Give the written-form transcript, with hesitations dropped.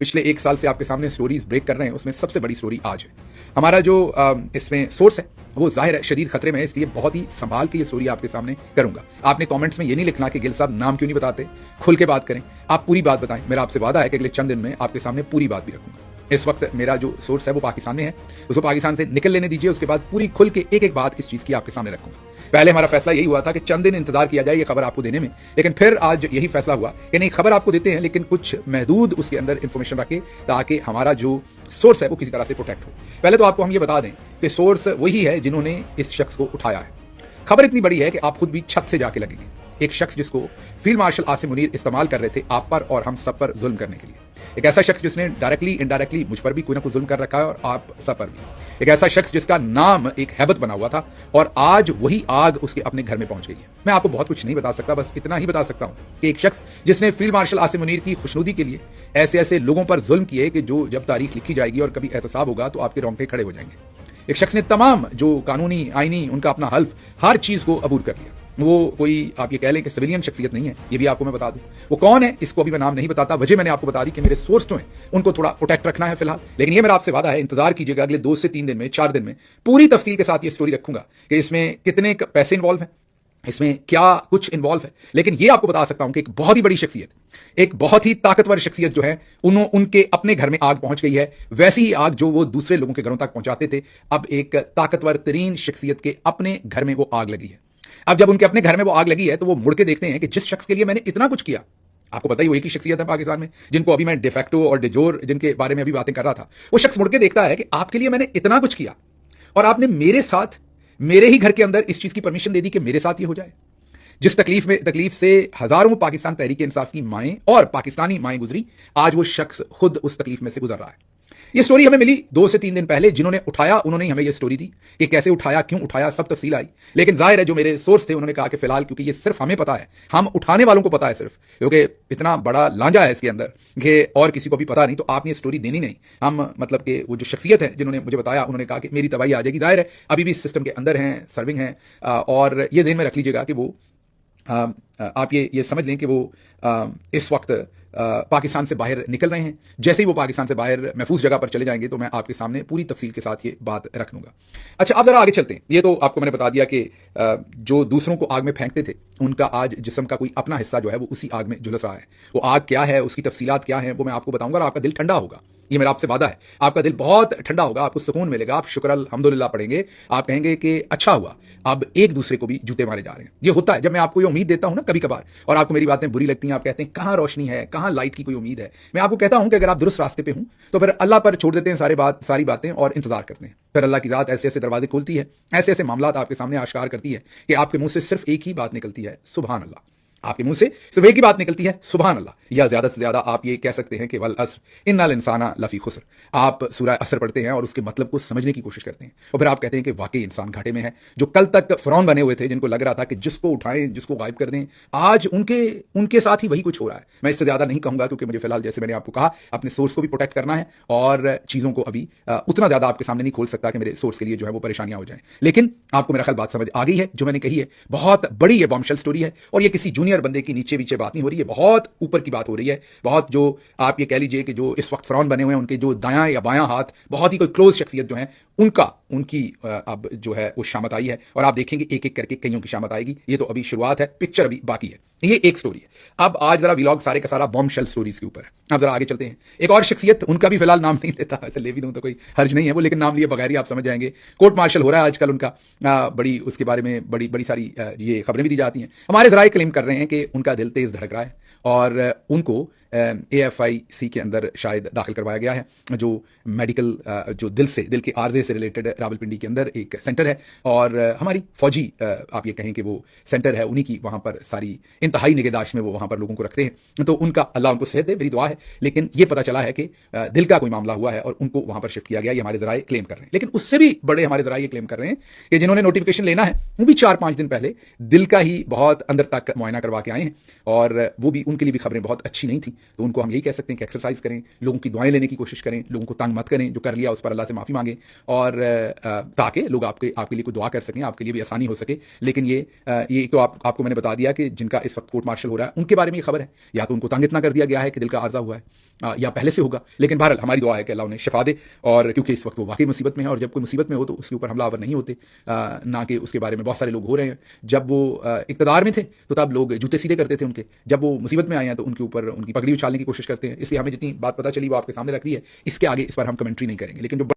पिछले 1 साल से आपके सामने स्टोरीज ब्रेक कर रहे हैं, उसमें सबसे बड़ी स्टोरी आज है। हमारा जो इसमें सोर्स है वो ज़ाहिर है शदीद खतरे में है, इसलिए बहुत ही संभाल के ये स्टोरी आपके सामने करूंगा। आपने कमेंट्स में ये नहीं लिखना कि गिल साहब नाम क्यों नहीं बताते, खुल के बात करें, आप पूरी बात बताएं। मेरा आपसे वादा है कि अगले चंद दिन में आपके सामने पूरी बात भी रखूंगा। इस वक्त मेरा जो सोर्स है वो पाकिस्तान में है, उसको पाकिस्तान से निकल लेने दीजिए, उसके बाद पूरी खुल के एक एक बात इस चीज़ की आपके सामने रखूंगा। पहले हमारा फैसला यही हुआ था कि चंद दिन इंतजार किया जाए ये खबर आपको देने में, लेकिन फिर आज यही फैसला हुआ कि नहीं, खबर आपको देते हैं लेकिन कुछ महदूद उसके अंदर इंफॉर्मेशन रखें ताकि हमारा जो सोर्स है वो किसी तरह से प्रोटेक्ट हो। पहले तो आपको हम ये बता दें कि सोर्स वही है जिन्होंने इस शख्स को उठाया है। खबर इतनी बड़ी है कि आप खुद भी छत से जाके लगेंगे। एक शख्स जिसको फील्ड मार्शल आसिम मुनीर इस्तेमाल कर रहे थे आप पर और हम सब पर जुल्म करने के लिए। एक ऐसा शख्स जिसने डायरेक्टली इनडायरेक्टली मुझ पर भी कोई ना कोई जुल्म कर रखा है और आप सब पर भी। एक ऐसा शख्स जिसका नाम एक हैबत बना हुआ था और आज वही आग उसके अपने घर में पहुंच गई है। मैं आपको बहुत कुछ नहीं बता सकता, बस इतना ही बता सकता हूं कि एक शख्स जिसने फील्ड मार्शल आसिम मुनीर की खुशनुदी के लिए ऐसे ऐसे लोगों पर जुल्म किए कि जो जब तारीख लिखी जाएगी और कभी एहतसाब होगा तो आपके रोंगटे खड़े हो जाएंगे। एक शख्स ने तमाम जो कानूनी आईनी उनका अपना हल्फ हर चीज को अबूर कर लिया। वो कोई आप ये कह लें कि सिविलियन शख्सियत नहीं है, ये भी आपको मैं बता दूं। वो कौन है इसको अभी मैं नाम नहीं बताता, वजह मैंने आपको बता दी कि मेरे सोर्स जो हैं उनको थोड़ा प्रोटेक्ट रखना है फिलहाल। लेकिन ये मेरा आपसे वादा है, इंतजार कीजिएगा, अगले 2 से 3 दिन में 4 दिन में पूरी तफसील के साथ ये स्टोरी रखूंगा कि इसमें कितने पैसे इन्वॉल्व हैं, इसमें क्या कुछ इन्वॉल्व है। लेकिन ये आपको बता सकता हूं कि एक बहुत ही बड़ी शख्सियत, एक बहुत ही ताकतवर शख्सियत जो है उनके अपने घर में आग पहुंच गई है। वैसी ही आग जो वो दूसरे लोगों के घरों तक पहुंचाते थे, अब एक ताकतवर तरीन शख्सियत के अपने घर में वो आग लगी है। अब जब उनके अपने घर में वो आग लगी है तो वो मुड़ के देखते हैं कि जिस शख्स के लिए मैंने इतना कुछ किया, आपको पता ही वो एक ही शख्सियत है पाकिस्तान में जिनको अभी मैं डिफेक्टो और डिजोर जिनके बारे में अभी बातें कर रहा था, वो शख्स मुड़ के देखता है कि आपके लिए मैंने इतना कुछ किया और आपने मेरे साथ मेरे ही घर के अंदर इस चीज की परमिशन दे दी कि मेरे साथ ये हो जाए। जिस तकलीफ से हजारों पाकिस्तान तहरीक इंसाफ की माएं और पाकिस्तानी माएं गुजरी, आज वो शख्स खुद उस तकलीफ में से गुजर रहा है। ये स्टोरी हमें मिली 2 से 3 दिन पहले, जिन्होंने उठाया उन्होंने ही हमें ये स्टोरी दी कि कैसे उठाया, क्यों उठाया, सब तफसील आई। लेकिन जाहिर है जो मेरे सोर्स थे उन्होंने कहा कि फिलहाल क्योंकि ये सिर्फ हमें पता है, हम उठाने वालों को पता है सिर्फ, क्योंकि इतना बड़ा लांजा है इसके अंदर कि और किसी को भी पता नहीं, तो आपने ये स्टोरी देनी नहीं। हम मतलब कि वो जो शख्सियत है जिन्होंने मुझे बताया उन्होंने कहा कि मेरी तबाही आ जाएगी। जाहिर है अभी भी सिस्टम के अंदर हैं, सर्विंग हैं, और ये ज़हन में रख लीजिएगा कि वो आप ये समझ लें कि वो इस वक्त पाकिस्तान से बाहर निकल रहे हैं। जैसे ही वो पाकिस्तान से बाहर महफूज जगह पर चले जाएंगे तो मैं आपके सामने पूरी तफसील के साथ ये बात रख लूंगा। अच्छा, अब जरा आगे चलते हैं। ये तो आपको मैंने बता दिया कि जो दूसरों को आग में फेंकते थे उनका आज जिस्म का कोई अपना हिस्सा जो है वो उसी आग में झुलस रहा है। वो आग क्या है, उसकी तफसीलात क्या है, वो मैं आपको बताऊंगा और आपका दिल ठंडा होगा। ये मेरा आपसे वादा है, आपका दिल बहुत ठंडा होगा, आपको सुकून मिलेगा, आप शुक्र अल्हम्दुलिल्लाह पढ़ेंगे, आप कहेंगे कि अच्छा हुआ अब एक दूसरे को भी जूते मारे जा रहे हैं। ये होता है जब मैं आपको ये उम्मीद देता हूं ना कभी कभार और आपको मेरी बातें बुरी लगती हैं, आप कहते हैं कहां रोशनी है, कहां लाइट की कोई उम्मीद है। मैं आपको कहता हूं कि अगर आप दुरुस्त रास्ते पे हूं तो फिर अल्लाह पर छोड़ देते हैं सारी बातें और इंतजार करते हैं। फिर अल्लाह की जात ऐसे ऐसे दरवाजे खोलती है, ऐसे ऐसे मामला आपके सामने आश्कार करती है कि आपके मुंह से सिर्फ एक ही बात निकलती है, सुभान अल्लाह। आपके मुंह से सिर्फ एक ही बात निकलती है, सुभान अल्लाह, या ज्यादा से ज्यादा आप ये कह सकते हैं कि वल अस्र इन्नल इंसाना लफी खुस्र। आप सूरह असर पढ़ते हैं और उसके मतलब को समझने की कोशिश करते हैं और फिर आप कहते हैं कि वाकई इंसान घाटे में है। जो कल तक फिरौन बने हुए थे, जिनको लग रहा था कि जिसको उठाएं जिसको गायब कर दें, आज उनके साथ ही वही कुछ हो रहा है। मैं इससे ज्यादा नहीं कहूंगा क्योंकि मुझे फिलहाल, जैसे मैंने आपको कहा, अपने सोर्स को भी प्रोटेक्ट करना है और चीजों को अभी उतना ज्यादा आपके सामने नहीं खोल सकता कि मेरे सोर्स के लिए जो है वो परेशानियां हो जाए। लेकिन आपको मेरा ख्याल बात समझ आ गई है जो मैंने कही है। बहुत बड़ी ये बॉम्बशेल स्टोरी है और ये किसी जूनियर बंदे की नीचे बात नहीं हो रही है, बहुत ऊपर की बात हो रही है। बहुत जो आप ये कह लीजिए कि जो इस वक्त फिरौन बने हुए हैं उनके जो दायां या बायां हाथ, बहुत ही कोई क्लोज शख्सियत जो है उनकी अब जो है वो शामत आई है और आप देखेंगे एक एक करके कईयों की शामत आएगी। ये तो अभी शुरुआत है, पिक्चर अभी बाकी है। ये एक स्टोरी है। अब आज जरा व्लॉग सारे का सारा बॉम्बशेल स्टोरीज के ऊपर है। अब जरा आगे चलते हैं। एक और शख्सियत, उनका भी फिलहाल नाम नहीं लेता, ऐसे ले भी दूं तो कोई हर्ज नहीं है वो, लेकिन नाम लिए बगैर ही आप समझ जाएंगे। कोर्ट मार्शल हो रहा है आजकल उनका, बड़ी उसके बारे में बड़ी सारी ये खबरें भी दी जाती हैं। हमारे जराए क्लेम कर रहे हैं कि उनका दिल तेज धड़क रहा है और उनको AFIC के अंदर शायद दाखिल करवाया गया है, जो मेडिकल जो दिल के आर्जे से रिलेटेड रावलपिंडी के अंदर एक सेंटर है और हमारी फौजी आप ये कहें कि वो सेंटर है, उन्हीं की वहाँ पर सारी इंतहाई निगहदाश्त में वो वहाँ पर लोगों को रखते हैं। तो उनका अल्लाह उनको सेहत दे, मेरी दुआ है। लेकिन ये पता चला है कि दिल का कोई मामला हुआ है और उनको वहाँ पर शिफ्ट किया गया, ये हमारे जराए क्लेम कर रहे हैं। लेकिन उससे भी बड़े हमारे जराए ये क्लेम कर रहे हैं कि जिन्होंने नोटिफिकेशन लेना है वो भी 4-5 दिन पहले दिल का ही बहुत अंदर तक मुआयना करवा के आए हैं और वो भी, उनके लिए भी खबरें बहुत अच्छी नहीं थी। तो उनको हम यही कह सकते हैं कि एक्सरसाइज करें, लोगों की दुआएं लेने की कोशिश करें, लोगों को तंग मत करें, जो कर लिया उस पर अल्लाह से माफ़ी मांगें, और ताकि लोग आपके लिए कोई दुआ कर सकें, आपके लिए भी आसानी हो सके। लेकिन ये तो आपको मैंने बता दिया कि जिनका इस वक्त कोर्ट मार्शल हो रहा है उनके बारे में ये खबर है, या तो उनको तंग इतना कर दिया गया है कि दिल का आर्जा हुआ है, या पहले से होगा। लेकिन बहरहाल हमारी दुआ है कि अल्लाह उन्हें शिफा दे, और क्योंकि इस वक्त वो वाकई मुसीबत में है, और जब कोई मुसीबत में हो तो उसके ऊपर हमलावर नहीं होते, ना कि उसके बारे में बहुत सारे लोग हो रहे हैं। जब वो इक़्तिदार में थे तो तब लोग जूते सीधे करते थे उनके, जब वो मुसीबत में आए हैं तो उनके ऊपर उनकी पगड़ी उछालने की कोशिश करते हैं। इसलिए हमें जितनी बात पता चली वो आपके सामने रख दी है, इसके आगे इस पर हम कमेंट्री नहीं करेंगे। लेकिन जो